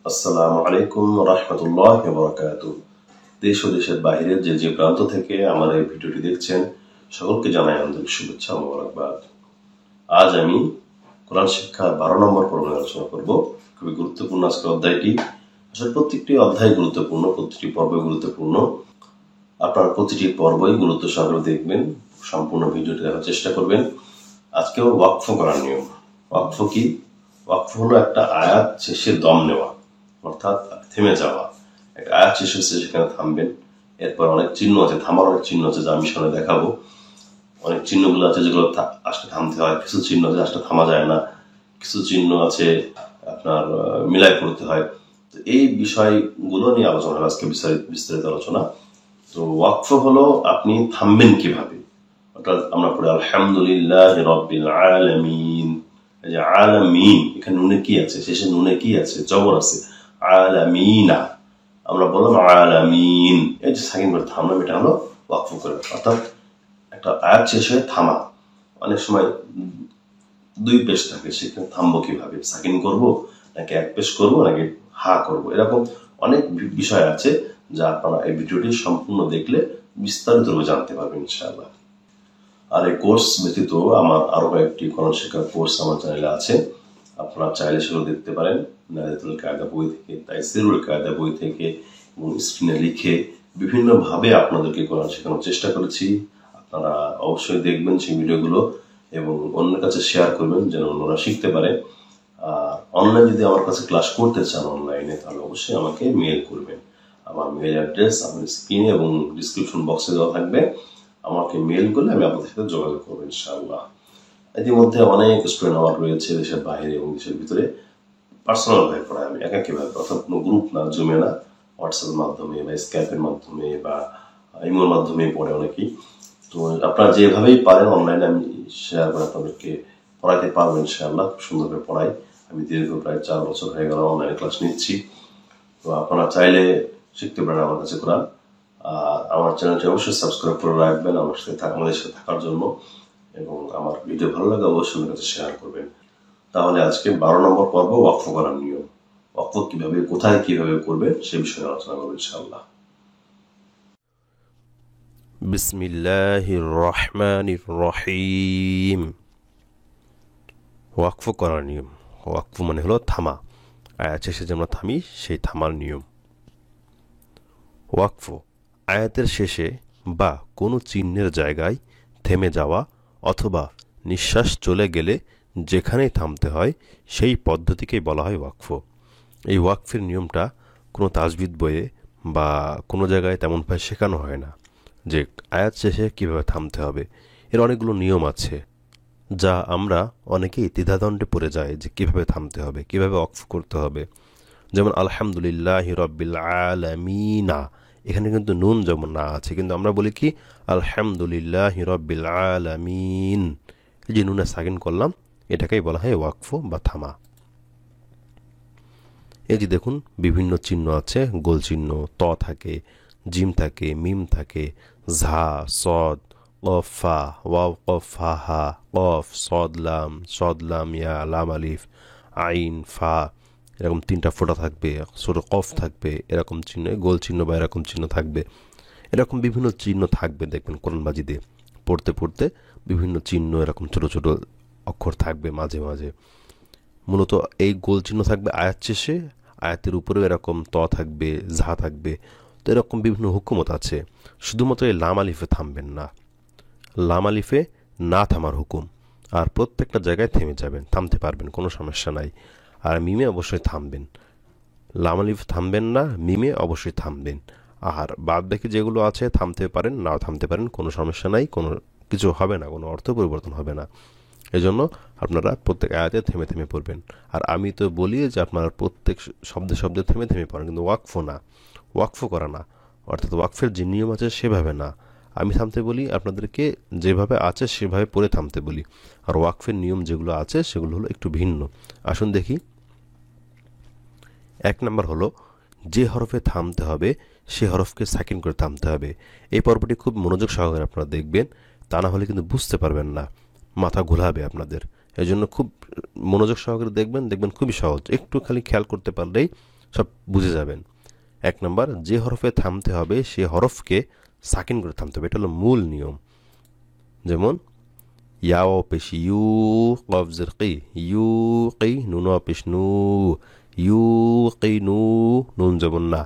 আসসালামু আলাইকুম রাহমাতুল্লাহি ওয়া বারাকাতুহু। দেশ ও দেশের বাইরে যে প্রান্ত থেকে আমার এই ভিডিওটি দেখছেন সকলকে জানাই আন্তরিক শুভেচ্ছা ও মোবারকবাদ। আজ আমি কোরআন শিক্ষার 12 নম্বর পর্ব নিয়ে আলোচনা করব। খুবই গুরুত্বপূর্ণ আজকের অধ্যায়টি। আসলে প্রত্যেকটি অধ্যায় গুরুত্বপূর্ণ, প্রতিটি পর্ব গুরুত্বপূর্ণ। আপনার প্রতিটি পর্বই গুরুত্ব সহকারে দেখবেন, সম্পূর্ণ ভিডিওটি দেখার চেষ্টা করবেন। আজকেও ওয়াকফ করার নিয়ম। ওয়াকফ কি? ওয়াকফ হলো একটা আয়াত শেষে দম নেওয়া, অর্থাৎ থেমে যাওয়া। একটা আয়াত শেষ হচ্ছে, সেখানে থামবেন। এরপর অনেক চিহ্ন আছে, থামার অনেক চিহ্ন আছে, যা আমি সামনে দেখাবো। অনেক চিহ্নগুলো আছে যেগুলো আসলে থামতে হয়, কিছু চিহ্ন আছে আসলে থামা যায় না, কিছু চিহ্ন আছে আপনার মিলাই পড়তে হয়। তো এই বিষয়গুলো নিয়ে আলোচনা হবে আজকে, বিস্তারিত আলোচনা। তো ওয়াকফ হলো আপনি থামবেন কিভাবে। অর্থাৎ আমরা পড়ি আলহামদুলিল্লাহ রাব্বিল আলামিন। এই যে আলামিন, এখানে নুনে কি আছে? শেষে নুনে কি আছে? জবর আছে, আলামিনা। আমরা বললাম আলামিন, এই যে সাকিন করে থামলাম, এটা হলো ওয়াকফ করে। অর্থাৎ একটা আয়াত শেষে থামা। অনেক সময় দুই পেশ থাকে, সেখানে থামবো কিভাবে? সাকিন করব নাকি এক পেশ করব নাকি হা করব? এরকম অনেক বিষয় আছে যা আপনারা এই ভিডিওটি সম্পূর্ণ দেখলে বিস্তারিতভাবে জানতে পারবেন ইনশাআল্লাহ। আর এই কোর্স ব্যতীত আমার আরো কয়েকটি কোরআন শিক্ষার কোর্স আমার চ্যানেলে আছে, আপনারা চাইলে সেগুলো দেখতে পারেন। নাজাতুল কায়দা বই থেকে, তাইসিরুল কায়দা বই থেকে, এবং স্ক্রিনে লিখে বিভিন্নভাবে আপনাদেরকে কোরআন শেখানোর চেষ্টা করেছি। আপনারা অবশ্যই দেখবেন সেই ভিডিওগুলো এবং অন্যের কাছে শেয়ার করবেন যেন অন্যরা শিখতে পারে। আর অনলাইন যদি আমার কাছে ক্লাস করতে চান অনলাইনে, তাহলে অবশ্যই আমাকে মেইল করবেন। আমার মেইল অ্যাড্রেস আমার স্ক্রিনে এবং ডিসক্রিপশন বক্সে দেওয়া থাকবে। আমাকে মেইল করলে আমি আপনাদের সাথে যোগাযোগ করবো ইনশাআল্লাহ। ইতিমধ্যে অনেক স্টুডেন্ট আমার রয়েছে দেশের বাইরে এবং দেশের ভিতরে। পার্সোনাল ভাবে পড়াই আমি, একাকী ভাবে, অর্থাৎ কোনো গ্রুপ না, জুমে না, হোয়াটসঅ্যাপের মাধ্যমে বা স্কাইপের মাধ্যমে বা ইমোর মাধ্যমে পড়ে অনেকেই। তো আপনারা যেভাবেই পারেন অনলাইনে আমি শেয়ার করে আপনাদেরকে পড়াইতে পারবো ইনশাআল্লাহ। খুব সুন্দর করে পড়াই আমি, দীর্ঘ প্রায় 4 বছর হয়ে গেল অনলাইনে ক্লাস নিচ্ছি। তো আপনারা চাইলে শিখতে পারেন আমার কাছে কোরআন। আমার চ্যানেলটি অবশ্যই সাবস্ক্রাইব করে রাখবেন আমাদের সাথে থাকার জন্য, এবং আমার ভিডিও ভালো লাগে অবশ্যই আমার কাছে শেয়ার করবেন। তাহলে আজকে 12 নম্বর পর্ব, ওয়াকফ করার নিয়ম। ওয়াকফ কিভাবে, কোথায় কিভাবে করবেন সে বিষয়ে আলোচনা করবো ইনশাআল্লাহ। বিসমিল্লাহির রহমানির রহিম। ওয়াকফ করার নিয়ম। ওয়াকফ মানে হলো থামা। আয়াত শেষে যে আমরা থামি, সেই থামার নিয়ম। ওয়াকফ আয়াতের শেষে বা কোনো চিহ্নের জায়গায় থেমে যাওয়া অথবা নিঃশ্বাস চলে গেলে যেখানেই থামতে হয় সেই পদ্ধতিকেই বলা হয় ওয়াকফ। এই ওয়াকফের নিয়মটা কোনো তাজবিদ বইয়ে বা কোনো জায়গায় তেমনভাবে শেখানো হয় না যে আয়াত শেষে কীভাবে থামতে হবে। এর অনেকগুলো নিয়ম আছে যা আমরা অনেকেই দ্বিধাদ্বন্দ্বে পড়ে যায় যে কীভাবে থামতে হবে, কীভাবে ওয়াকফ করতে হবে। যেমন আলহামদুলিল্লাহ রব্বিল আলামিনা, এখানে কিন্তু নুন যেমন না আছে, কিন্তু আমরা বলি কি আলহামদুলিল্লাহ রব্বিল আলামিন। এই যে নুনে সাকিন করলাম, এটাকেই বলা হয় ওয়াকফ বা থামা। এই যে দেখুন বিভিন্ন চিহ্ন আছে, গোল চিহ্ন, ত থাকে, জিম থাকে, মিম থাকে, ঝা, সদ, কফ ফা, ওয়াও কফ ফা হা, কফ সদ লাম ইয়া, লাম আলিফ, আইন ফা, এরকম 3টা ফোঁটা থাকবে, ছোট কফ থাকবে, এরকম চিহ্ন, গোল চিহ্ন বা এরকম চিহ্ন থাকবে। এরকম বিভিন্ন চিহ্ন থাকবে, দেখবেন কোরআন মাজিদে পড়তে পড়তে বিভিন্ন চিহ্ন, এরকম ছোট ছোট অক্ষর থাকবে মাঝে মাঝে। মূলত এই গোল চিহ্ন থাকবে আয়াত শেষে, আয়াতের উপরেও এরকম ত থাকবে, ঝা থাকবে। তো এরকম বিভিন্ন হুকুমত আছে। শুধুমাত্র এই লাম আলিফে থামবেন না, লাম আলিফে না থামার হুকুম। আর প্রত্যেকটা জায়গায় থেমে যাবেন, থামতে পারবেন, কোনো সমস্যা নাই। আর মিমে অবশ্যই থামবেন, লাম আলিফ থামবেন না, মিমে অবশ্যই থামবেন। আর বাদ বাকি যেগুলো আছে থামতে পারেন, নাও থামতে পারেন, কোনো সমস্যা নাই, কোনো কিছু হবে না, কোনো অর্থ পরিবর্তন হবে না। এজন্য আপনারা প্রত্যেক আয়াতে থেমে থেমে পড়বেন। আর আমি তো বলি যে আপনারা প্রত্যেক শব্দে শব্দে থেমে থেমে পড়েন, কিন্তু ওয়াকফ না, ওয়াকফ করা না। অর্থাৎ ওয়াকফের যে নিয়ম আছে সেভাবে না, আমি থামতে বলি আপনাদেরকে যেভাবে আছে সেভাবে পড়ে থামতে বলি। আর ওয়াকফের নিয়ম যেগুলো আছে সেগুলো হলো একটু ভিন্ন। আসুন দেখি। 1 নম্বর হলো, যে হরফে থামতে হবে সে হরফকে সাকিন করে থামতে হবে। এই পর্বটি খুব মনোযোগ সহকারে আপনারা দেখবেন, তা না হলে কিন্তু বুঝতে পারবেন না, মাথা ঘোলাবে আপনাদের। এই জন্য খুব মনোযোগ সহকারে দেখবেন, দেখবেন খুবই সহজ। একটু খালি খেয়াল করতে পারলেই সব বুঝে যাবেন। 1 নম্বর, যে হরফে থামতে হবে সে হরফকে সাকিন করে থামতে হবে, এটা হলো মূল নিয়ম। যেমন ইয়া ও পেশ ইউ, কফ জের কি, ইউ কি, নুন ও পেশ নু, ইউ কি নু, নুন জবর না,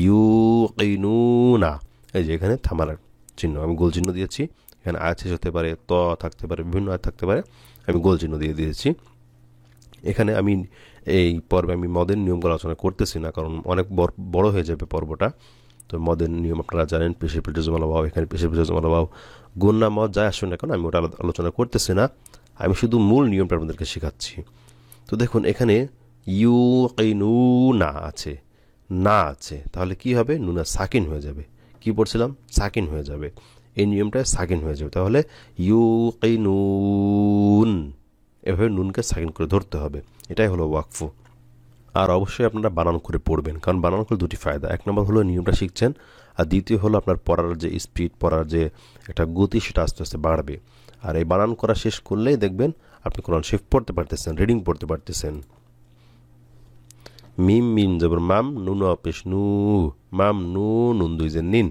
ইউ কি নু না। এই যে এখানে থামার চিহ্ন, আমি গোল চিহ্ন দিয়েছি। এখানে আয়াত শেষ হতে পারে, ত থাকতে পারে, বিভিন্ন আয়াত থাকতে পারে, আমি গোল চিহ্ন দিয়ে দিয়েছি। এখানে আমি এই পর্বে আমি মদের নিয়মগুলো আলোচনা করতেছি না, কারণ অনেক বড় হয়ে যাবে পর্বটা। তো মদের নিয়ম আপনারা জানেন, পেশের পর জজমালা ওয়াও, এখানে পেশের পর জজমালা ওয়াও, গুন্না মদ যায় আসুন না, কারণ আমি ওটা আলোচনা করতেছি না, আমি শুধু মূল নিয়মটা আপনাদেরকে শেখাচ্ছি। তো দেখুন এখানে ইউ নু না আছে, না আছে, তাহলে কি হবে? নুনা সাকিন হয়ে যাবে। কি পড়ছিলাম? সাকিন হয়ে যাবে, এই নিয়মটা সাকিন হয়ে যাবে। তাহলে ইউ নুন, এভাবে নুনকে সাকিন করে ধরতে হবে, এটাই হলো ওয়াকফু। আর অবশ্যই আপনারা বানান করে পড়বেন, কারণ বানান করে দুটি ফায়দা। 1 নম্বর হলো নিয়মটা শিখছেন, আর দ্বিতীয় হলো আপনার পড়ার যে স্পিড, পড়ার যে একটা গতি, সেটা আস্তে আস্তে বাড়বে। আর এই বানান করা শেষ করলেই দেখবেন আপনি কোরআন শরীফ পড়তে পারতেছেন, রিডিং পড়তে পারতেছেন। মিম, মিম জবর মাম, নুন অপেশ নু, মাম নু, নুন 2 জের নিন,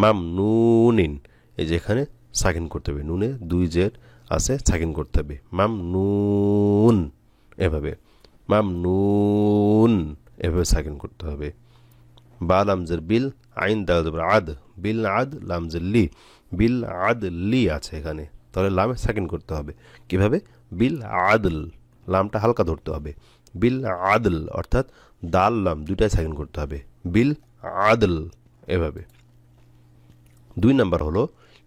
মাম নু নিন। এই যে এখানে সাকিন করতে হবে, নুনে 2 জের আছে, সাকিন করতে হবে, মাম নুন, এভাবে মাম নুন, এভাবে সাকিন করতে হবে। বা লামজের বিল, আইন দাল জবর আদ, বিল আদ, লামজের লি, বিল আদ লি আছে এখানে, তাহলে লামে সাকিন করতে হবে। কিভাবে? বিল আদল, লামটা হালকা ধরতে হবে, বিল আদল, অর্থাৎ দাল লাম দুইটাই সাকিন করতে হবে, বিল আদল, এভাবে। 2 নম্বর হলো,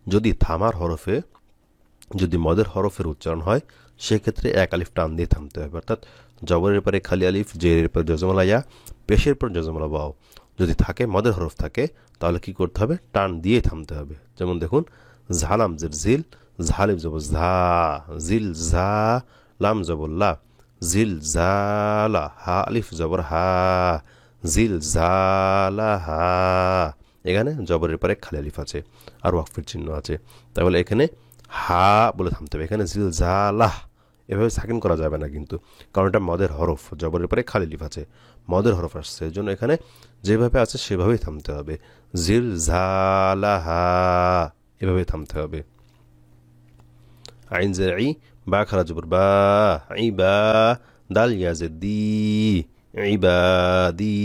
যদি থামার হরফে, যদি মদের হরফের উচ্চারণ হয়, সেক্ষেত্রে 1 আলিফ টান দিয়ে থামতে হবে, অর্থাৎ জবরের পরে খালি আলিফ, জেরের পর জজমালা ইয়া, পেশের পর জজমালা ওয়াও যদি থাকে, মদের হরফ থাকে, তাহলে কি করতে হবে? টান দিয়ে থামতে হবে। যেমন দেখুন, ঝালাম জের জিল, ঝালিফ জবর ঝা, জিল ঝা, লাম জবর লা, জিল জালা, হা আলিফ জবর হা, জিল জালা হা। এখানে জবরের পরে খালি আলিফ আছে আর ওয়াকফের চিহ্ন আছে, তাহলে এখানে হা বলে থামতে হবে। এখানে জিল জালাহ এভাবে সাকিন করা যাবে না কিন্তু, কারণ এটা মদের হরফ, জবরের পরে খালি লিফ আছে, মদের হরফ আসছে, এর জন্য এখানে যেভাবে আছে সেভাবেই থামতে হবে, জিল জালাহা, এভাবে থামতে হবে। আইন জের ই, বা খারা জবর বা, ই বা, দাল ইয়াজের দি, ইবাদি।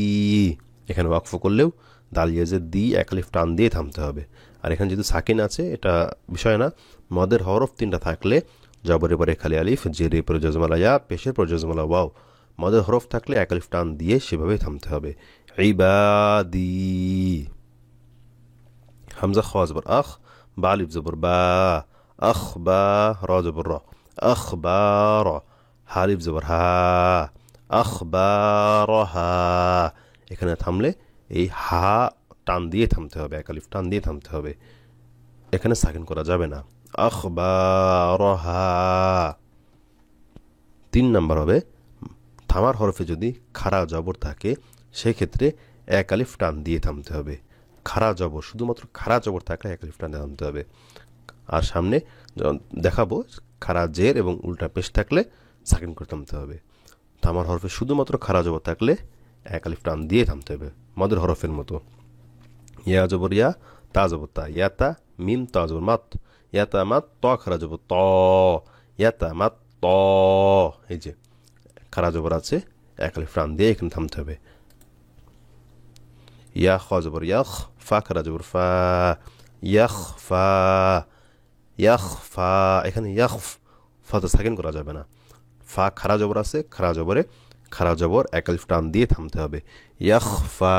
এখানে ওয়াকফ করলেও দাল ইয়াজের দি 1 আলিফ টান দিয়ে থামতে হবে। আর এখানে যেহেতু সাকিন আছে, এটা বিষয় না, মদের হরফ 3টা থাকলে জবরের পরে খালি আলিফ, জেরের পরে জজমালা ইয়া, পেশের পর জজমালা ওয়াও, মদের হরফ থাকলে 1 আলিফ টান দিয়ে সেভাবেই থামতে হবে, ইবাদি। হামজা খ জবর আখ, বা আলিফ জবর বা, আখ বা, র জবর র, আখ বা র, হা আলিফ জবর হা, আখ বা র হা। এখানে থামলে এই হা টান দিয়ে থামতে হবে, 1 আলিফ টান দিয়ে থামতে হবে, এখানে সাকিন করা যাবে না, আখ বা র হা। 3 নম্বর হবে, থামার হরফে যদি খাড়া জবর থাকে, সেক্ষেত্রে 1 আলিফ টান দিয়ে থামতে হবে। খাড়া জবর, শুধুমাত্র খাড়া জবর থাকলে 1 আলিফ টান দিয়ে থামতে হবে। আর সামনে দেখাবো, খাড়া জের এবং উল্টা পেশ থাকলে সাকিন করে থামতে হবে। থামার হরফে শুধুমাত্র খাড়া জবর থাকলে 1 আলিফ টান দিয়ে থামতে হবে, মদের হরফের মতো। ইয়া জবর ইয়া, তা জবর তা, ইয়াতা, মিম তা জবর মাত, ইয়াতা মাত, ত খাড়া জবর ত, ইয়াতা মাত ত। এই যে খাড়া জবর আছে, 1 আলিফ টান দিয়ে এখানে থামতে হবে। ইয়া খ জবর ইয়াখ, ফা খাড়া জবর ফা, ইয়াখ ফা, ইয়াখ ফা। এখানে ইয়াখ ফাতে সাকিন করা যাবে না, ফা খাড়া জবর আছে, খাড়া জবরে খাড়া জবর 1 আলিফ টান দিয়ে থামতে হবে, ইয়াখ ফা।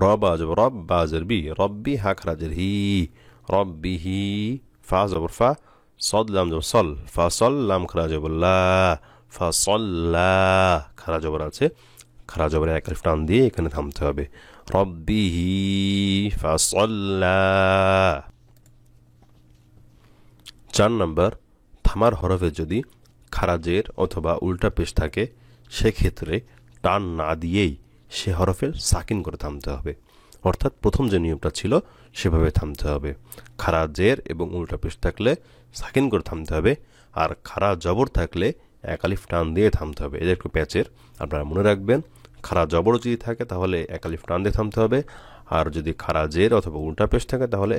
রবা জবর রব, বা জের বি, রব্বি, হা খাড়া জের হি, রব্বিহি, ফা জবর ফা, صاد لام জবর সল, ফা সল, লাম খাড়া জবর লা, ফা সল্লা, খাড়া জবর আছে, খাড়া জবরে 1 আলিফ টান দিয়ে এখানে থামতে হবে, রব্বিহি ফাসল্লা। 4 নম্বর, থামার হরফে যদি খারাজের অথবা উল্টা পেশ থাকে, সেক্ষেত্রে টান না দিয়েই সে হরফের সাকিন করে থামতে হবে, অর্থাৎ প্রথম যে নিয়মটা ছিল সেভাবে থামতে হবে। খাড়া জের এবং উল্টা পেশ থাকলে সাকিন করে থামতে হবে, আর খাড়া জবর থাকলে এক আলিফ টান দিয়ে থামতে হবে। এটা একটু প্যাচের, আপনারা মনে রাখবেন। খাড়া জবর যদি থাকে তাহলে এক আলিফ টান দিয়ে থামতে হবে, আর যদি খাড়া জের অথবা উল্টা পেশ থাকে তাহলে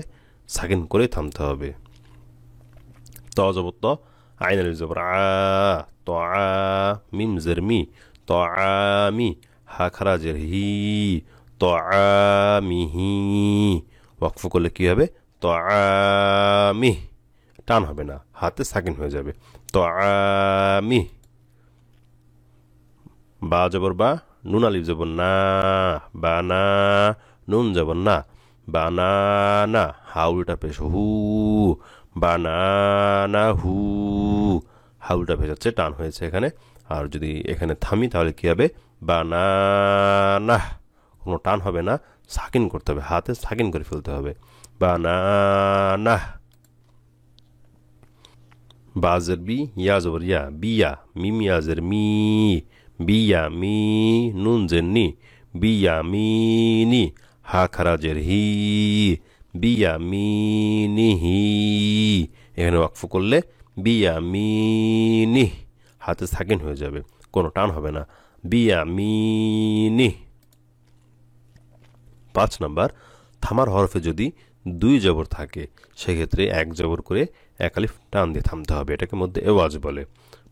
সাকিন করে থামতে হবে। ত জবর ত, আইন আলিফ জবর আ, ত আ, মিম জের মি, ত আ মি, হা খাড়া জের হি, ত আ মি হি। ওয়াকফ করলে কি হবে? ত আ মি, টান হবে না, হাতে সাকিন হয়ে যাবে। ত আ মি। বা জবর বা, নুন আলিফ জবর না, বা না, নুন জবর না, বানানা, হা উল্টা পেশ হু, বানানা হু, হা উল্টা পেশ হচ্ছে, টান হয়েছে এখানে। আর যদি এখানে থামি তাহলে কি হবে? বানানা, কোনো টান হবে না, সাকিন করতে হবে, হাতে সাকিন করে ফেলতে হবে। বানানা। বাজের বি, ইয়া জবর ইয়া, বিয়া, মিম ইয়াজের মি, বিয়া মি, নুন জের নি, বিয়া মি নি, হা খারাজের হি, বিয়া মি নি হি। এখানে ওয়াকফ করলে বিয়া মি নি, হাতে সাকিন হয়ে যাবে, কোনো টান হবে না। বিয়া মি নি। 5 নাম্বার, থামার হরফে যদি 2 জবর থাকে সেক্ষেত্রে 1 জবর করে এক আলিফ টান দিয়ে থামতে হবে। এটাকে মধ্যে এওয়াজ বলে।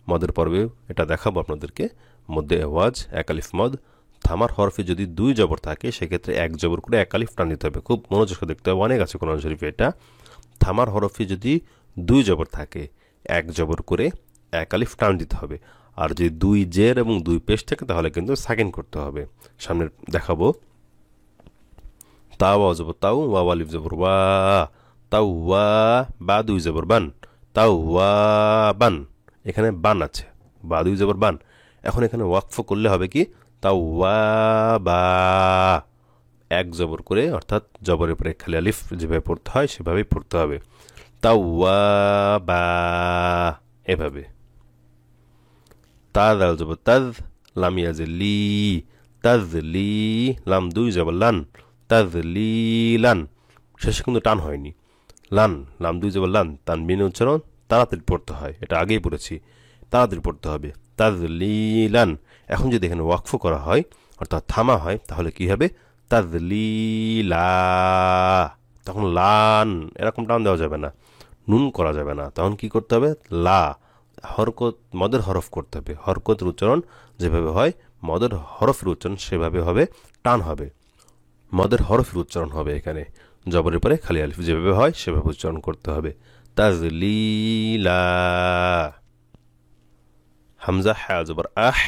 মদের পর্বে এটা দেখাবো আপনাদেরকে। মধ্যে এওয়াজ, এক আলিফ মদ। থামার হরফে যদি 2 জবর থাকে সেক্ষেত্রে 1 জবর করে এক আলিফ টান দিতে হবে। খুব মনোযোগ করে দেখতে হবে, অনেক আছে কোরআন শরীফে এটা। থামার হরফে যদি 2 জবর থাকে 1 জবর করে এক আলিফ টান দিতে হবে। আর যদি 2 জের এবং 2 পেশ থাকে তাহলে কিন্তু সাকিন করতে হবে। সামনে দেখাবো। তাও জবর তাও, ওয়া আলিফ জবর ওয়া, তাও ওয়া, বা 2 জবর বান, তাও ওয়া বান। এখানে বান আছে, বা 2 জবর বান। এখন এখানে ওয়াকফ করলে হবে কি? তাও ওয়া বা, 1 জবর করে, অর্থাৎ জবরের উপরে খালি আলিফ যেভাবে পড়তে হয় সেভাবেই পড়তে হবে। তাও ওয়া বা, এভাবে। তাজ আল জবর তাজ, লাম ইয়াজে লি, তাজ লি, লাম 2 জবর লান, তাজলিলান। শেষে কিন্তু টান হয়নি। লান, লাম 2 জবর লান, তানবিন উচ্চারণ তাড়াতাড়ি পড়তে হয়, এটা আগেই পড়েছি, তাড়াতাড়ি পড়তে হবে। তাজলিলান। এখন যদি এখানে ওয়াকফ করা হয় অর্থাৎ থামা হয় তাহলে কি হবে? তাজলিলা। তখন লান এরকম টান দেওয়া যাবে না, নুন করা যাবে না, তখন কি করতে হবে? লা, হরকত, মদের হরফ করতে হবে। হরকতের উচ্চারণ যেভাবে হয় মদের হরফের উচ্চারণ সেভাবে হবে, টান হবে, মদের হরফের উচ্চারণ হবে। এখানে জবরের পরে খালি আলিফ যেভাবে হয় সেভাবে উচ্চারণ করতে হবে। তাজলিলা। হামজা হা জবর আহ,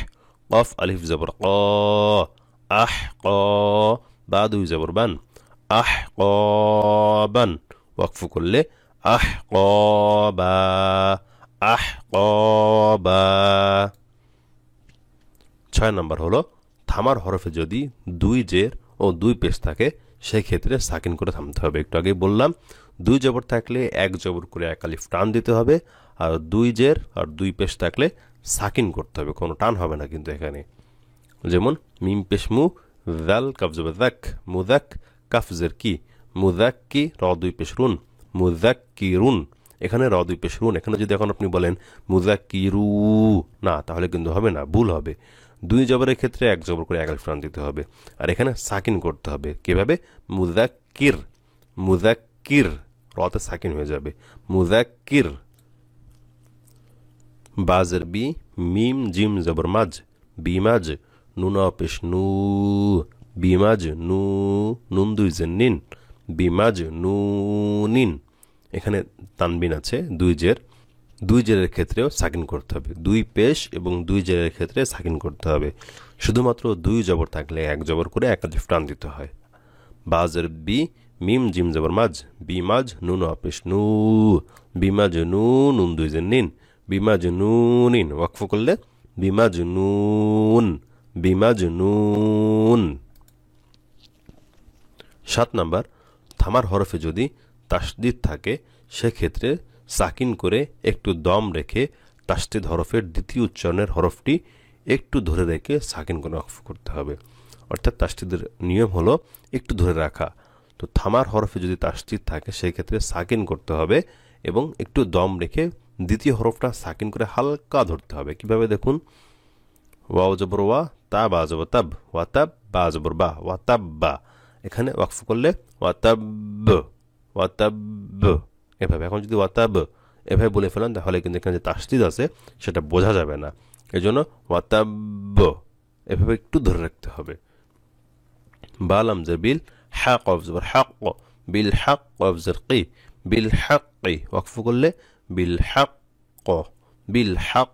কফ আলিফ জবর ক, আহ ক, বা 2 জবর বান, আহ ক বান। ওয়াকফ করলে আহ ক বা, আহ ক বা। 6 নম্বর হলো থামার হরফে যদি 2 জের ও 2 পেশ থাকে সেক্ষেত্রে সাকিন করে থামতে হবে। একটু আগে বললাম 2 জবর থাকলে 1 জবর করে এক আলিফ টান দিতে হবে, আর 2 জের আর 2 পেশ থাকলে সাকিন করতে হবে, কোনো টান হবে না কিন্তু এখানে। যেমন মিম পেশ মু, জাল কাফ জবর যাক, মুযাক, কাফ জের কি, মুযাক্কি, র 2 পেশ রুন, মুযাক্কিরুন। এখানে র 2 পেশ রুন। এখানে যদি এখন আপনি বলেন মুযাক্কিরু না, তাহলে কিন্তু হবে না, ভুল হবে। 2 জবরের ক্ষেত্রে 1 জবর করে এক আলিফ টান দিতে হবে, আর এখানে সাকিন করতে হবে। কিভাবে? মুযাক্কির, মুযাক্কির, রতে সাকিন হয়ে যাবে, মুযাক্কির। বাজের বি, মিম জিম জবর মাজ, বিমাজ, নুন পেশ নু, বিমাজ নু, নুন 2 জের নিন, বিমাজ নু নিন। এখানে তানবিন আছে 2 জের, 2 জেরের ক্ষেত্রেও সাকিন করতে হবে। 2 পেশ এবং 2 জেরের ক্ষেত্রে সাকিন করতে হবে। শুধুমাত্র 2 জবর থাকলে 1 জবর করে এক আলিফ টান দিতে হয়। বাজের বি, মিম জিম জবর মাজ, বিমাজ, নুন পেশ নু, বিমাজ নু, নুন 2 জের নিন, বিমাজ নু নিন। ওয়াকফ করলে বিমাজ নুন, বিমাজ নুন। 7 নাম্বার, থামার হরফে যদি তাসদিদ থাকে সেক্ষেত্রে সাকিন করে একটু দম রেখে তাসদিদ হরফের দ্বিতীয় উচ্চারণের হরফটি একটু ধরে রেখে সাকিন করে ওয়াকফ করতে হবে। অর্থাৎ তাসদিদের নিয়ম হলো একটু ধরে রাখা। তো থামার হরফে যদি তাসদিদ থাকে সেক্ষেত্রে সাকিন করতে হবে এবং একটু দম রেখে দ্বিতীয় হরফটা সাকিন করে হালকা ধরতে হবে। কিভাবে দেখুন, ওয়াও জবর ওয়া, তা বা জবর তাব, ওয়া তাব, বা জবর বা, ওয়া তাব বা। এখানে ওয়াকফ করলে ওয়া তাব, ওয়া তাব এভাবে। এখন যদি ওয়া তাব এভাবে বলে ফেলেন তাহলে কিন্তু এখানে যে তাসদিদ আছে সেটা বোঝা যাবে না। এই জন্য ওয়া তাব এভাবে একটু ধরে রাখতে হবে। বা লাম জের বিল, হা কফ জবর হক, বিল হক কফ জের কি, বিল হক কি। ওয়াকফ করলে বিল হক, বিল হক।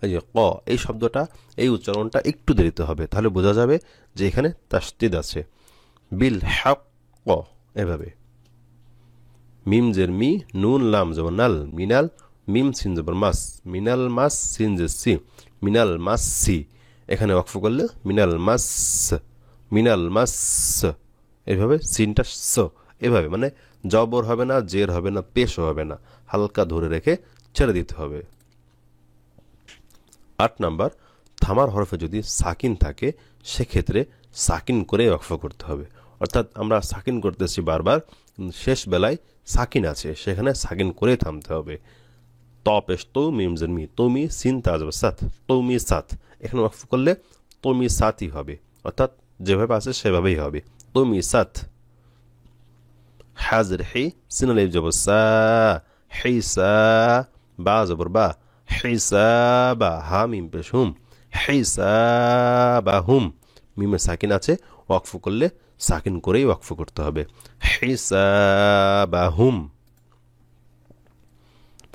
এই যে ক, এই শব্দটা, এই উচ্চারণটা একটু দেরিতে হবে, তাহলে বোঝা যাবে যে এখানে তাসদিদ আছে। বিল হক এভাবে। মিম জের মি, নুন লাম জবর নাল, মিনাল, মিম সিন জবর মাস, মিনাল মাস, সিন জের সি, মিনাল মাস সি। এখানে ওয়াকফ করলে মিনাল মাস, মিনাল মাস এভাবে, সিনটা স এভাবে, মানে জবর হবে না, জের হবে না, পেশও হবে না, হালকা ধরে রেখে ছেড়ে দিতে হবে। 8 নাম্বার, থামার হরফে যদি সাকিন থাকে সেক্ষেত্রে সাকিন করে ওয়াকফ করতে হবে। অর্থাৎ আমরা সাকিন করতেছি বারবার, শেষ বেলায় সাকিন আছে, সেখানে সাকিন করে থামতে হবে। ত পেশ তো, মিম জের মি, তুমি, সিন তাজ সাত, তুমি সাত। এখানে ওয়াকফ করলে তুমি সাতই হবে, অর্থাৎ যেভাবে আছে সেভাবেই হবে, তুমি সাত। হাজর হি, সিন আলিফ জবর সা, হিসা, বা জবর বা, হিসাবা, হা মিম পেশ হুম, হিসাবাহুম। মিমে সাকিন আছে, ওয়াকফ করলে সাকিন করেই ওয়াকফ করতে হবে, হিসাবাহুম।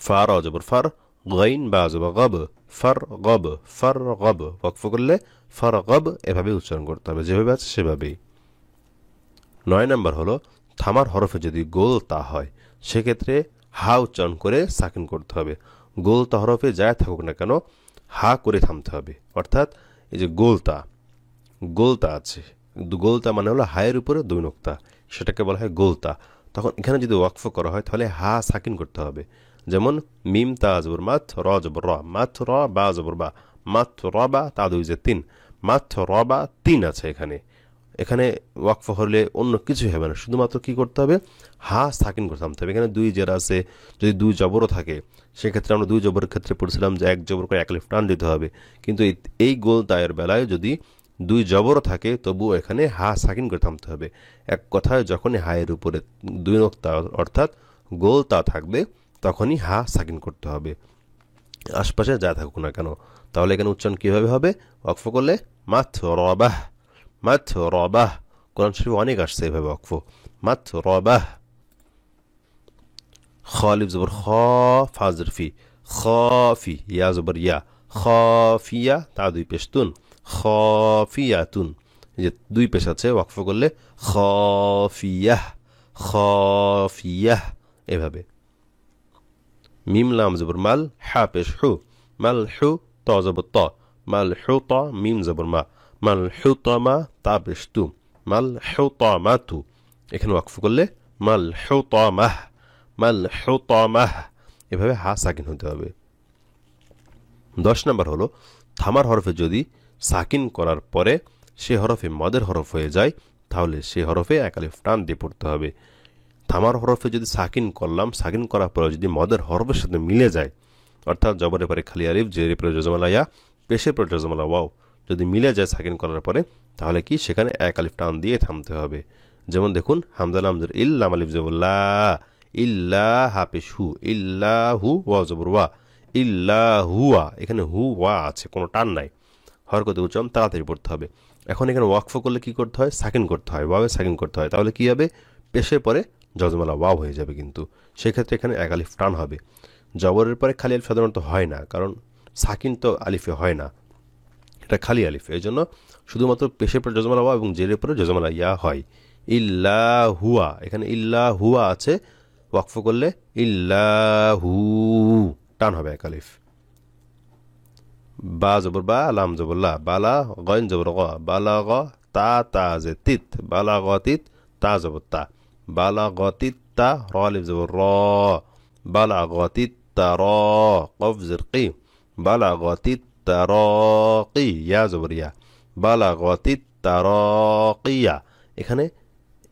ফা র জবর ফার, গাইন বা জবর গব, ফার গব, ফার গব। ওয়াকফ করলে ফার গব এভাবে উচ্চারণ করতে হবে, যেভাবে আছে সেভাবেই। 9 নাম্বার হলো, থামার হরফে যদি গোল তা হয় সেক্ষেত্রে হা উচ্চারণ করে সাকিন করতে হবে। গোল তা হরফে যায় থাকুক না কেন, হা করে থামতে হবে। অর্থাৎ এই যে গোলতা, গোলতা আছে, গোলতা মানে হলো হায়ের উপরে 2 নোক্তা, সেটাকে বলা হয় গোলতা। তখন এখানে যদি ওয়াকফ করা হয় তাহলে হা সাকিন করতে হবে। যেমন মিম তা জবর মাত, র জবর র, মাত র, বা জবর বা, মাত র বা, তা 2 যে 3, মাত র বা 3 আছে এখানে। এখানে ওয়াকফ হলে অন্য কিছুই হবে না, শুধুমাত্র কি করতে হবে, হা সাকিন করতে হবে। এখানে 2 জের আছে, যদি 2 জবরও থাকে সেক্ষেত্রে আমরা 2 জবরের ক্ষেত্রে পড়ছিলাম যে 1 জবর করে 1 আলিফ টান দিতে হবে, কিন্তু এই গোল তায়ের বেলায় যদি 2 জবরও থাকে তবু এখানে হা সাকিন করে থামতে হবে। এক কথায় যখনই হায়ের উপরে 2 নোক্তা অর্থাৎ গোল তা থাকবে তখনই হা সাকিন করতে হবে, আশপাশে যা থাকুক না কেন। তাহলে এখানে উচ্চারণ কীভাবে হবে, ওয়াকফ করলে মাথ রবাহ, মাথ রবাহ। কোরআন শরীফে অনেক আসছে এভাবে ওয়াকফ, মাথ রবাহ। খালিফ জবর খ, ফাজর ফি, খাফি, ইয়া জবর ইয়া, খাফিয়া, তা 2 পেশ তুন, খাফিয়াতুন। এই যে 2 পেশ আছে, ওয়াকফ করলে খাফিয়াহ, খাফিয়াহ এভাবে। মিম লাম জবর মাল, হা পেশ হু, মাল হু, ত জবর ত, মাল হু ত, মিম জবর মা, মাল হু ত মা, তা পেশ তু, মাল হু ত মা তু। এখানে ওয়াকফ করলে মাল হু ত মাহ, মাল হু ত মাহ এভাবে হা সাকিন হতে হবে। 10 নাম্বার হলো, থামার হরফে যদি সাকিন করার পরে সে হরফে মদের হরফ হয়ে যায় তাহলে সে হরফে 1 আলিফ টান দিয়ে পড়তে হবে। থামার হরফে যদি সাকিন করলাম, সাকিন করার পরে যদি মদের হরফের সাথে মিলে যায়, অর্থাৎ জবরের পরে খালি আলিফ, জেরের পরে জজমালা ইয়া, পেশের পরে জজমালা ওয়াও, যদি মিলে যায় সাকিন করার পরে তাহলে কি সেখানে 1 আলিফ টান দিয়ে থামতে হবে। যেমন দেখুন, হামজা লাম জের ইল, লাম আলিফ জবরলা, ইল্লা, হা পেশ হু, ইল্লাহু, ওয়া জবর ওয়া, ইল্লাহুয়া। এখানে হু ওয়া আছে, কোনো টান নাই, হরকতে উচ্চারণ তাড়াতাড়ি পড়তে হবে। এখন এখানে ওয়াকফ করলে কি করতে হয়, সাকিন করতে হয়, ওয়াবে সাকিন করতে হয়। তাহলে কি হবে, পেশের পরে জজমালা ওয়াও হয়ে যাবে, কিন্তু সেক্ষেত্রে এখানে 1 আলিফ টান হবে। জবরের পরে খালি আলিফ সাধারণত হয় না, কারণ সাকিন তো আলিফে হয় না, এটা খালি আলিফ, এই জন্য শুধুমাত্র পেশের পরে জজমালা ওয়া এবং জেরের পরে জজমালা ইয়া হয়। ইল্লাহুয়া, এখানে ইল্লাহুয়া আছে, ওয়াকফ করলে ইল্লাহু, টান হবে 1 আলিফ। বা জবর বা, লাম জবর লা, বালা, গইন জবর গ, বালা গ, তা তা যে তিত, বালা গ তিত, তা জবর তা, বালা গ তিত তা, র আলিফ জবর র, বালা গ তিত তা র, কফ জের কি, বালা গ তিত তা র কি, ইয়া জবর ইয়া, বালা গ তিত তা র কিয়া। এখানে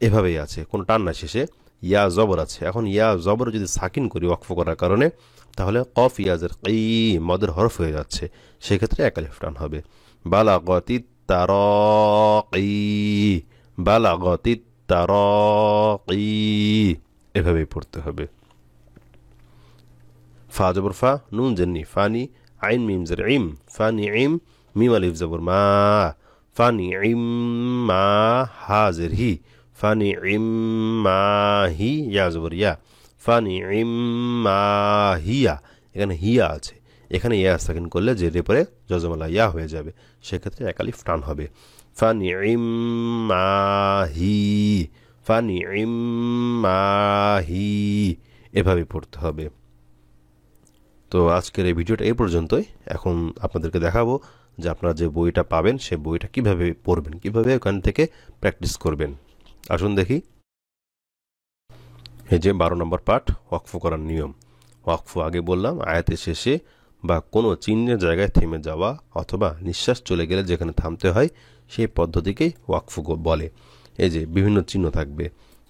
এভাবেই আছে, কোনো টান না শেষে, ইয়া জবর আছে। এখন ইয়া জবর যদি সাকিন করি ওয়াকফ করার কারণে তাহলে কফ ইয়াজের কি মদের হরফ হয়ে যাচ্ছে, সেক্ষেত্রে এক আলিফ টান হবে। বালাগতিত তারাকি, বালাগতিত তারাকি, এভাবেই পড়তে হবে। ফা জবর ফা, নুন জেন্নি ফানি, আইন মিম জের ইম, ফানি ইম, মিম আলিফ জবর মা, ফানি ইম মা, হা জের হি, ফানি ইম মা হি, ইয়া জবর ইয়া, ফানি ইম মা হিয়া, এখানে হিয়া আছে, এখানে ইয়া সাকিন করলে জের পরে জজমালা ইয়া হয়ে যাবে, সেক্ষেত্রে এক আলিফ টান হবে। ফানি ইম মা হি, ফানি ইম মা হি, এভাবে পড়তে হবে। তো আজকের এই ভিডিওটা এই পর্যন্তই। এখন আপনাদেরকে দেখাবো যে আপনারা যে বইটা পাবেন সে বইটা কিভাবে পড়বেন, কিভাবে ওখান থেকে প্র্যাকটিস করবেন। আসুন দেখি। এই যে 12 নম্বর পাঠ, ওয়াকফ করার নিয়ম। ওয়াকফ আগে বললাম আয়াতের শেষে বা কোনো চিহ্নের জায়গায় থেমে যাওয়া অথবা নিঃশ্বাস চলে গেলে যেখানে থামতে হয় সেই পদ্ধতিকেই ওয়াকফ বলে। এই যে বিভিন্ন চিহ্ন থাকবে,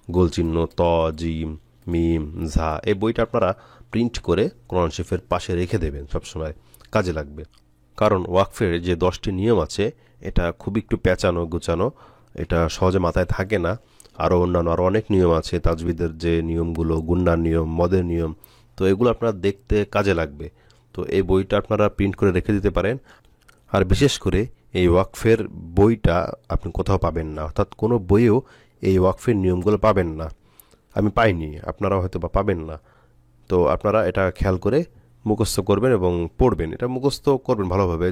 গোল চিহ্ন, ত, জিম, মিম, ঝা। এই বইটা আপনারা প্রিন্ট করে কোরআন শরীফের পাশে রেখে দেবেন, সবসময় কাজে লাগবে। কারণ ওয়াকফের যে 10টি নিয়ম আছে এটা খুব একটু পেঁচানো গুছানো, এটা সহজে মাথায় থাকে না। আরও অন্যান্য আরও অনেক নিয়ম আছে, তাজবিদের যে নিয়মগুলো, গুন্নার নিয়ম, মদের নিয়ম, তো এগুলো আপনারা দেখতে কাজে লাগবে। তো এই বইটা আপনারা প্রিন্ট করে রেখে দিতে পারেন। আর বিশেষ করে এই ওয়াকফের বইটা আপনি কোথাও পাবেন না, অর্থাৎ কোনো বইয়েও এই ওয়াকফের নিয়মগুলো পাবেন না, আমি পাইনি, আপনারাও হয়তো বা পাবেন না। তো আপনারা এটা খেয়াল করে মুখস্থ করবেন এবং পড়বেন। এটা মুখস্থ করবেন ভালোভাবে,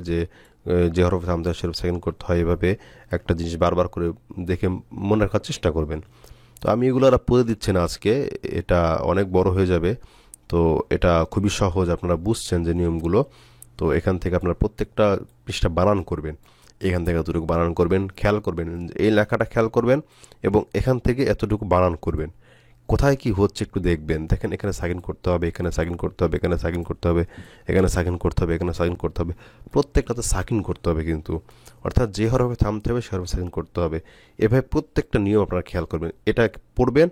যে হরফে থামতে হয় সেরফ সেকেন্ড করতে হয়, এভাবে একটা জিনিস বারবার করে দেখে মনে রাখার চেষ্টা করবেন। তো আমি এগুলো আর পড়ে দিচ্ছি না আজকে, এটা অনেক বড় হয়ে যাবে। তো এটা খুবই সহজ, আপনারা বুঝছেন যে নিয়মগুলো। তো এখান থেকে আপনারা প্রত্যেকটা পৃষ্ঠা বানান করবেন, এখান থেকে এতটুকু বানান করবেন, খেয়াল করবেন এই লেখাটা খেয়াল করবেন এবং এখান থেকে এতটুকু বানান করবেন। কোথায় কি হচ্ছে একটু দেখবেন, দেখেন এখানে সাকিন করতে হবে, এখানে সাকিন করতে হবে, এখানে সাকিন করতে হবে, এখানে সাকিন করতে হবে, এখানে সাকিন করতে হবে, প্রত্যেকটাতে সাকিন করতে হবে কিন্তু, অর্থাৎ যে হরফে থামতে হবে সে হরফে সাকিন করতে হবে। এভাবে প্রত্যেকটা নিয়ম আপনারা খেয়াল করবেন। এটা পড়বেন,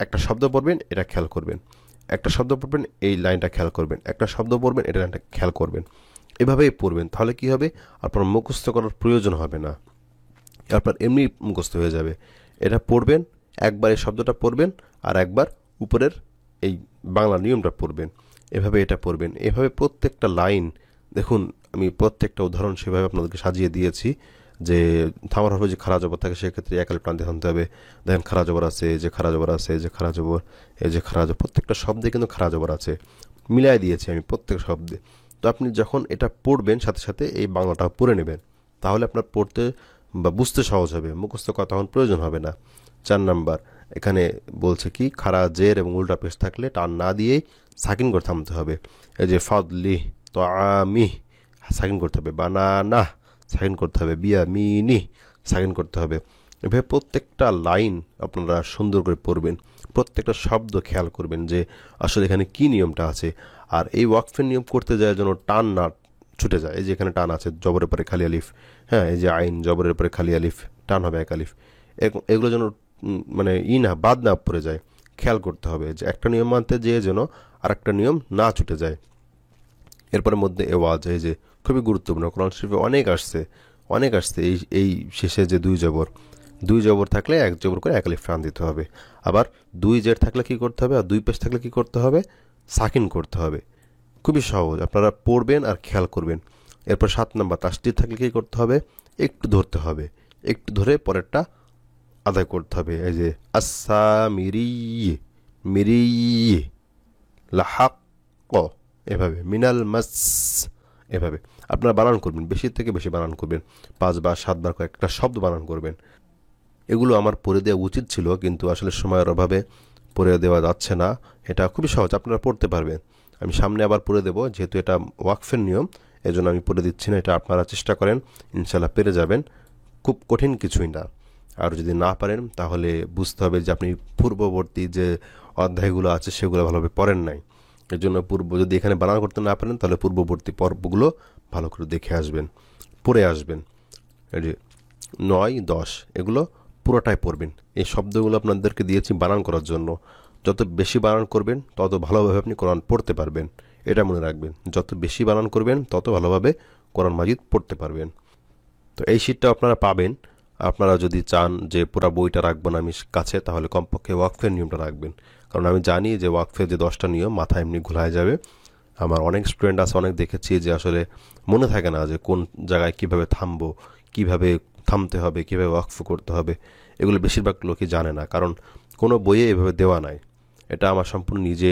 একটা শব্দ পড়বেন, এটা খেয়াল করবেন, একটা শব্দ পড়বেন, এই লাইনটা খেয়াল করবেন, একটা শব্দ পড়বেন, এটা লাইনটা খেয়াল করবেন। এভাবেই পড়বেন, তাহলে কি হবে, আপনার মুখস্থ করার প্রয়োজন হবে না, আপনার এমনি মুখস্থ হয়ে যাবে। এটা পড়বেন, একবার এই শব্দটা পড়বেন আর একবার উপরের এই বাংলা নিয়মটা পড়বেন, এভাবে এটা পড়বেন। এভাবে প্রত্যেকটা লাইন দেখুন, আমি প্রত্যেকটা উদাহরণ সেভাবে আপনাদেরকে সাজিয়ে দিয়েছি। যে থামার হবে যে খারা জবর থাকে সেক্ষেত্রে এক আলিফ টান দিয়ে থামতে হবে। দেখেন খারা জবর আছে, যে খারা জবর আছে, যে খারা জবর, এই যে খারা জবর, প্রত্যেকটা শব্দে কিন্তু খারা জবর আছে, মিলাই দিয়েছি আমি প্রত্যেক শব্দে। তো আপনি যখন এটা পড়বেন সাথে সাথে এই বাংলাটা পড়ে নেবেন, তাহলে আপনার পড়তে বা বুঝতে সহজ হবে, মুখস্থ করা তখন প্রয়োজন হবে না। 4 নাম্বার, এখানে বলছে কি খারা জের এবং উল্টা পেশ থাকলে টান না দিয়েই সাকিন করে থামতে হবে। এই যে ফাদলি, তো আমি সাকিন করতে হবে, বানানা সাকিন করতে হবে, বিয়া মিনি সাকিন করতে হবে। এভাবে প্রত্যেকটা লাইন আপনারা সুন্দর করে পড়বেন, প্রত্যেকটা শব্দ খেয়াল করবেন যে আসলে এখানে কি নিয়মটা আছে। আর এই ওয়াকফের নিয়ম করতে যায় যেন টান না ছুটে যায়। এই যে এখানে টান আছে, জবরের পরে খালি আলিফ, হ্যাঁ, এই যে আইন, জবরের পরে খালি আলিফ, টান হবে এক আলিফ, এগুলো যেন মানে না বাদ না পড়ে যায়, খেয়াল করতে হবে যে একটা নিয়ম মানতে যেন আর একটা নিয়ম না ছুটে যায়। এরপরের মধ্যে এওয়াজ, এই যে খুবই গুরুত্বপূর্ণ, কোরআন শরীফে অনেক আসছে এই শেষে যে দুই জবর থাকলে এক জবর করে এক আলিফ টান দিতে হবে। আবার দুই জের থাকলে কি করতে হবে, আর দুই পেশ থাকলে কি করতে হবে, সাকিন করতে হবে। খুবই সহজ, আপনারা পড়বেন আর খেয়াল করবেন। এরপর 7 নাম্বার, তাসদীদ থাকলে কি করতে হবে, একটু ধরতে হবে, একটু ধরে পরেরটা আদায় করতে হবে। এই যে আসা মিরি লাহাক, এভাবে মিনাল মাস, এভাবে আপনারা বানান করবেন, বেশি থেকে বেশি বানান করবেন, 5 বার 7 বার কয়েকটা শব্দ বানান করবেন। এগুলো আমার পড়ে দেওয়া উচিত ছিল, কিন্তু আসলে সময়ের অভাবে পড়ে দেওয়া যাচ্ছে না। এটা খুবই সহজ, আপনারা পড়তে পারবেন। আমি সামনে আবার পড়ে দেবো, যেহেতু এটা ওয়াকফের নিয়ম এজন্য আমি পড়ে দিচ্ছি না। এটা আপনারা চেষ্টা করেন, ইনশাল্লাহ পেরে যাবেন, খুব কঠিন কিছুই না। আর যদি না পারেন তাহলে বুঝতে হবে যে আপনি পূর্ববর্তী যে অধ্যায়গুলো আছে সেগুলো ভালোভাবে পড়েন নাই। এর জন্য যদি এখানে বানান করতে না পারেন তাহলে পূর্ববর্তী পর্বগুলো ভালো করে দেখে আসবেন, পড়ে আসবেন। এই যে 9, 10 এগুলো পুরোটাই পড়বেন। এই শব্দগুলো আপনাদেরকে দিয়েছি বানান করার জন্য, যত বেশি বানান করবেন তত ভালোভাবে আপনি কোরআন পড়তে পারবেন। এটা মনে রাখবেন, যত বেশি বানান করবেন তত ভালোভাবে কোরআন মাজিদ পড়তে পারবেন। তো এই শীটটা আপনারা পাবেন। আপনারা যদি চান যে পুরো বইটা রাখবেন আমি কাছে, তাহলে কমপক্ষে ওয়াকফের নিয়মটা রাখবেন, কারণ আমি জানি যে ওয়াকফের যে 10টা নিয়ম মাথায় এমনি ঘোলায় যাবে। আমার অনেক স্টুডেন্ট আছে, অনেক দেখেছি যে আসলে মনে থাকে না যে কোন জায়গায় কিভাবে থামবো, কিভাবে থামতে হবে, কিভাবে ওয়াকফ করতে হবে। এগুলো বেশিরভাগ লোকই জানে না, কারণ কোনো বইয়ে এভাবে দেওয়া নাই। এটা আমার সম্পূর্ণ নিজে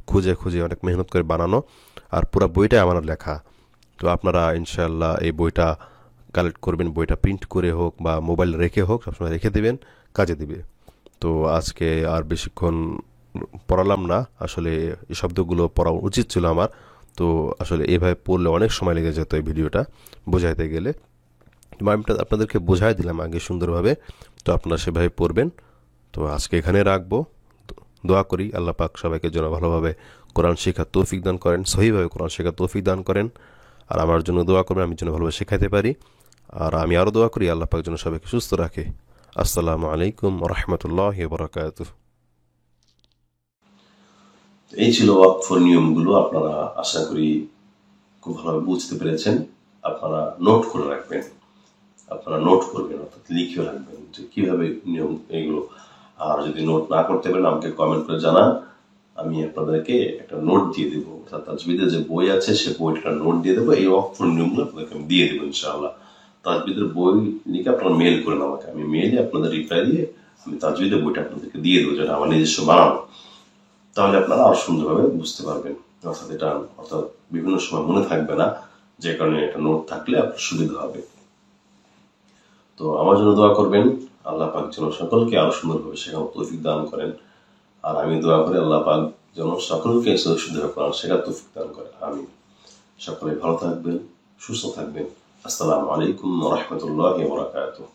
খুঁজে খুঁজে অনেক মেহনত করে বানানো, আর পুরো বইটাই আমার লেখা। তো আপনারা ইনশাআল্লাহ এই বইটা কালেক্ট করবেন, বইটা প্রিন্ট করে হোক বা মোবাইল রেখে হোক, সবসময় রেখে দেবেন, কাজে দিবে। তো আজকে আর বেশিক্ষণ পড়ালাম না, আসলে এই শব্দগুলো পড়া উচিত ছিল আমার। তো আসলে এভাবে পড়লে অনেক সময় লেগে যেত এই ভিডিওটা বোঝাইতে গেলে। তো আমি আপনাদেরকে বোঝাই দিলাম আগে সুন্দরভাবে, তো আপনারা সেভাবে পড়বেন। তো আজকে এখানে রাখবো। দোয়া করি আল্লাহ পাক সবাইকে যেন ভালোভাবে কোরআন শেখার তৌফিক দান করেন, সহিভাবে কোরআন শেখার তৌফিক দান করেন। আর আমার জন্য দোয়া করবেন, আমি যেন ভালোভাবে শেখাতে পারি। আর আমি আরও দোয়া করি আল্লাহ পাক যেন সবাইকে সুস্থ রাখে। আসসালামু আলাইকুম রহমতুল্লাহ বরকাতুহ। এই ছিল ওয়াকফের নিয়মগুলো। আপনারা আশা করি খুব ভালোভাবে বুঝতে পেরেছেন। আপনারা নোট করে রাখবেন, আপনারা নোট করবেন, অর্থাৎ লিখে রাখবেন যে কিভাবে নিয়ম এগুলো। আর যদি নোট না করতে পারেন আমাকে কমেন্ট করে জানান, আমি আপনাদেরকে একটা নোট দিয়ে দেবো, অর্থাৎ তাজবিদের যে বই আছে সে বইটা নোট দিয়ে দেবো, এই ওয়াকফের নিয়মগুলো আপনাদেরকে আমি দিয়ে দেবো ইনশাআল্লাহ। তাজবিদের বই লিখে আপনারা মেল করেন আমাকে, আমি মেলে আপনাদের রিপ্লাই দিয়ে আমি তাজবিদের বইটা আপনাদেরকে দিয়ে দেবো, যেটা আমার নিজস্ব বানানো। তাহলে আপনারা আরো সুন্দরভাবে বুঝতে পারবেন, অর্থাৎ বিভিন্ন সময় মনে থাকবে না, যে কারণে একটা নোট থাকলে আপনার সুবিধা হবে। তো আমার জন্য দোয়া করবেন, আল্লাহ পাক যেন সকলকে আরো সুন্দরভাবে শেখার তৌফিক দান করেন। আর আমি দোয়া করি আল্লাহ পাক যেন সকলকে শুদ্ধভাবে কোরআন শেখার তৌফিক দান করেন। আমি সকলে ভালো থাকবেন, সুস্থ থাকবেন। আসসালামু আলাইকুম ওয়া রাহমাতুল্লাহি ওয়া বারাকাতুহু।